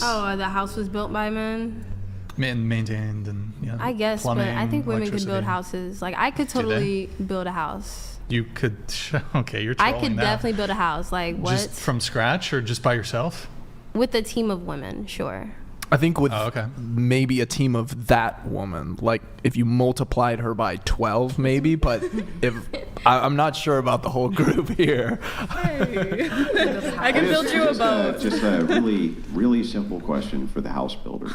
Oh, the house was built by men? Maintained and I guess, plumbing, but I think women could build electricity. houses. Like, I could totally build a house. You could. Okay, you're I trolling could that. definitely build a house. Like, what? Just from scratch or just by yourself? With a team of women, sure. I think with okay. maybe a team of that woman, like if you multiplied her by 12 maybe, but if I'm not sure about the whole group here. I can build you a boat. Just a really, really simple question for the house builder.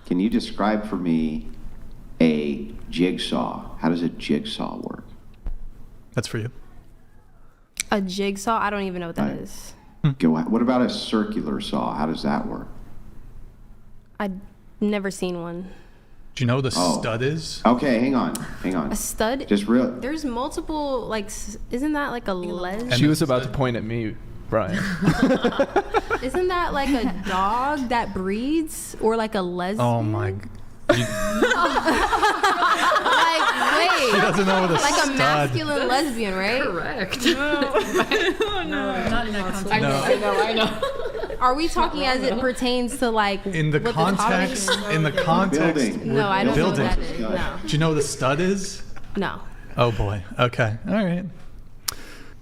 Can you describe for me a jigsaw? How does a jigsaw work? That's for you. A jigsaw? I don't even know what that is. Okay, what about a circular saw? How does that work? I've never seen one. Do you know what a stud is? Okay, hang on. A stud? Just real. There's multiple, like, isn't that like a les? She was about to point at me, Brian. Isn't that like a dog that breeds? Or like a lesbian? Oh my. Like, wait. She doesn't know what a like stud. a masculine lesbian, right? Correct. No, not in that context. No. I know. Are we talking as it pertains to like In the what context, topic is? in the context. Building. No, I don't know what Building. that is. No. Do you know what a stud is? No. Oh boy. Okay. All right.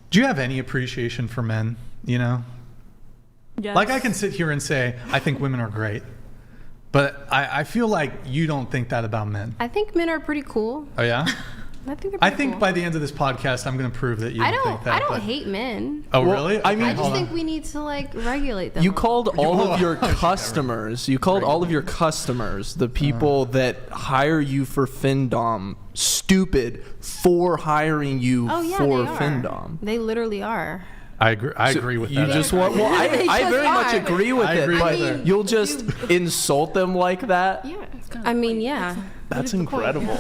Do you have any appreciation for men? You know, Yes. like I can sit here and say I think women are great, but I feel like you don't think that about men. I think men are pretty cool. Oh yeah. I think they're I pretty think cool. by the end of this podcast, I'm going to prove that you I don't think that. I don't but- hate men. Oh Well, really? I mean- I just hold think on. we need to like regulate them. You called all Hold of your on. customers, the people that hire you for FinDom, stupid for hiring you Oh yeah, for they are. FinDom. They literally are. I agree. I So agree with you that. just want. Well, I They very just much are. agree with I it, agree but with that. you'll just insult them like that. Yeah. I mean, yeah. That's incredible.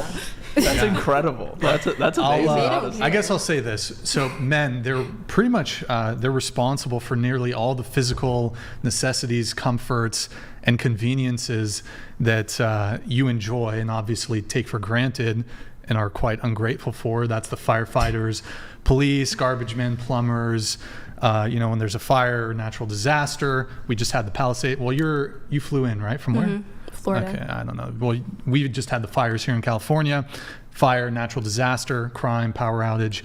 That's incredible. That's amazing. don't I guess I'll say this. So men, they're pretty much they're responsible for nearly all the physical necessities, comforts, and conveniences that you enjoy and obviously take for granted and are quite ungrateful for. That's the firefighters, police, garbage men, plumbers. When there's a fire or natural disaster, we just had the Palisade. Well, you flew in, right? From where? Florida. Okay, I don't know. Well, we just had the fires here in California. Fire, natural disaster, crime, power outage.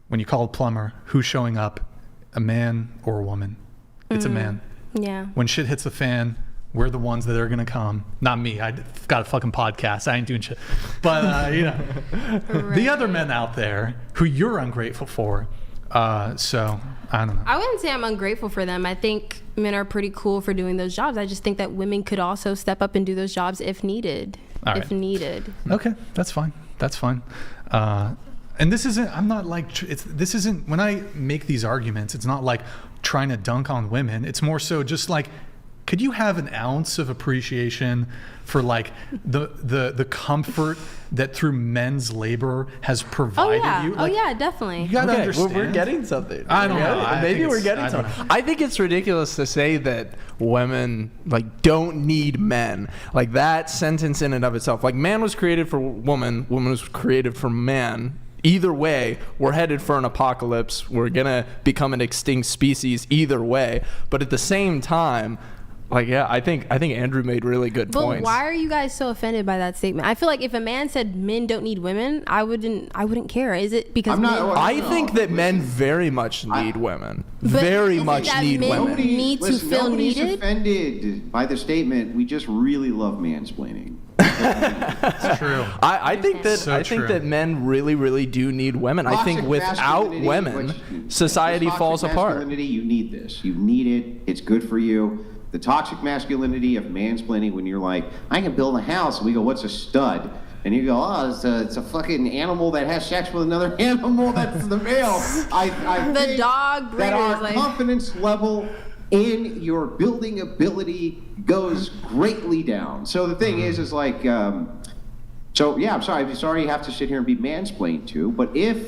When you call a plumber, who's showing up? A man or a woman? It's a man. Yeah. When shit hits the fan, we're the ones that are going to come. Not me. I got a fucking podcast. I ain't doing shit. But, the other men out there who you're ungrateful for. So, I don't know. I wouldn't say I'm ungrateful for them. I think men are pretty cool for doing those jobs. I just think that women could also step up and do those jobs if needed. All If right. needed. Okay, that's fine. That's fine. And this isn't, I'm not like, this isn't, when I make these arguments, it's not like trying to dunk on women. It's more so just like, could you have an ounce of appreciation for like the comfort that through men's labor has provided you? Like, yeah, definitely. you gotta Okay, understand. we're getting something. I don't know. I Maybe think we're it's- getting I don't something. know. I think it's ridiculous to say that women like don't need men. Like that sentence in and of itself. Like man was created for woman, woman was created for man. Either way, we're headed for an apocalypse. We're gonna become an extinct species either way. But at the same time, like yeah, I think Andrew made really good But points. why are you guys so offended by that statement? I feel like if a man said men don't need women, I wouldn't care. Is it because I'm not- men, I think that men very much need women. Very isn't much that need men- women. need to feel nobody's needed? offended by the statement. We just really love mansplaining. It's true. I think that So true. men really, really do need women. I think Toxic without masculinity, women, which- society toxic falls apart. masculinity, you need this. You need it. It's good for you. The toxic masculinity of mansplaining when you're like, I can build a house. And we go, what's a stud? And you go, oh, it's a fucking animal that has sex with another animal. That's the male. I The think dog breeder that our is like- confidence level in your building ability goes greatly down. So the thing is like, so yeah, I'm sorry you have to sit here and be mansplained to, but if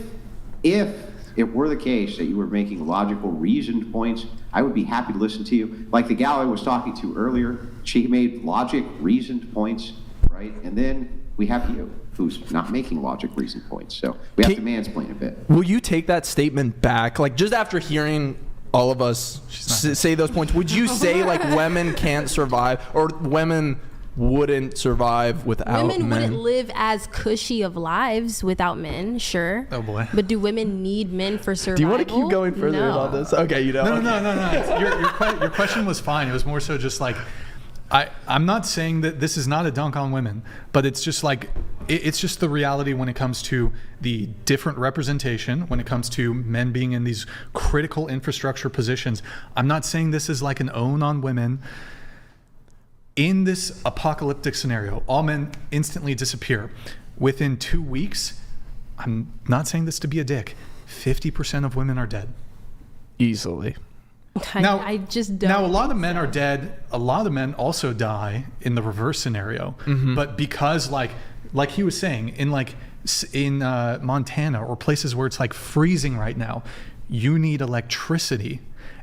it were the case that you were making logical, reasoned points, I would be happy to listen to you. Like the gal I was talking to earlier, she made logic, reasoned points, right? And then we have you, who's not making logic, reasoned points. So we have to mansplain a bit. Will you take that statement back? Like just after hearing all of us say those points, would you say like women can't survive, or women wouldn't survive without Women men? wouldn't live as cushy of lives without men, sure. Oh boy. But do women need men for survival? Do you want to keep going further No. about this? Okay, you don't. No. Your question was fine. It was more so just like, I'm not saying that this is not a dunk on women, but it's just like, it's just the reality when it comes to the different representation, when it comes to men being in these critical infrastructure positions. I'm not saying this is like an own on women. In this apocalyptic scenario, all men instantly disappear. Within 2 weeks, I'm not saying this to be a dick, 50% of women are dead. Easily. I just don't. Now, a lot of men are dead. A lot of men also die in the reverse scenario. But because, like he was saying, in Montana or places where it's like freezing right now, you need electricity.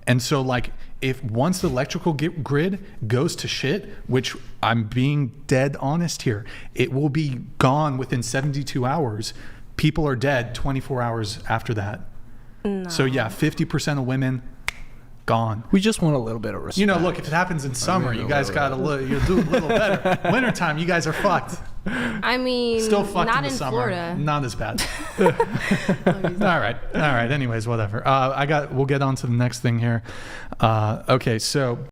And so, like, if once the electrical grid goes to shit, which I'm being dead honest here, it will be gone within 72 hours. People are dead 24 hours after that. No. So yeah, 50% of women gone. We just want a little bit of respect. You know, look, if it happens in summer, you guys got you do a little better. Wintertime, you guys are fucked. I mean, Still fucked not in the in summer. Florida. Not as bad. All right. Anyways, whatever. We'll get on to the next thing here. Okay, so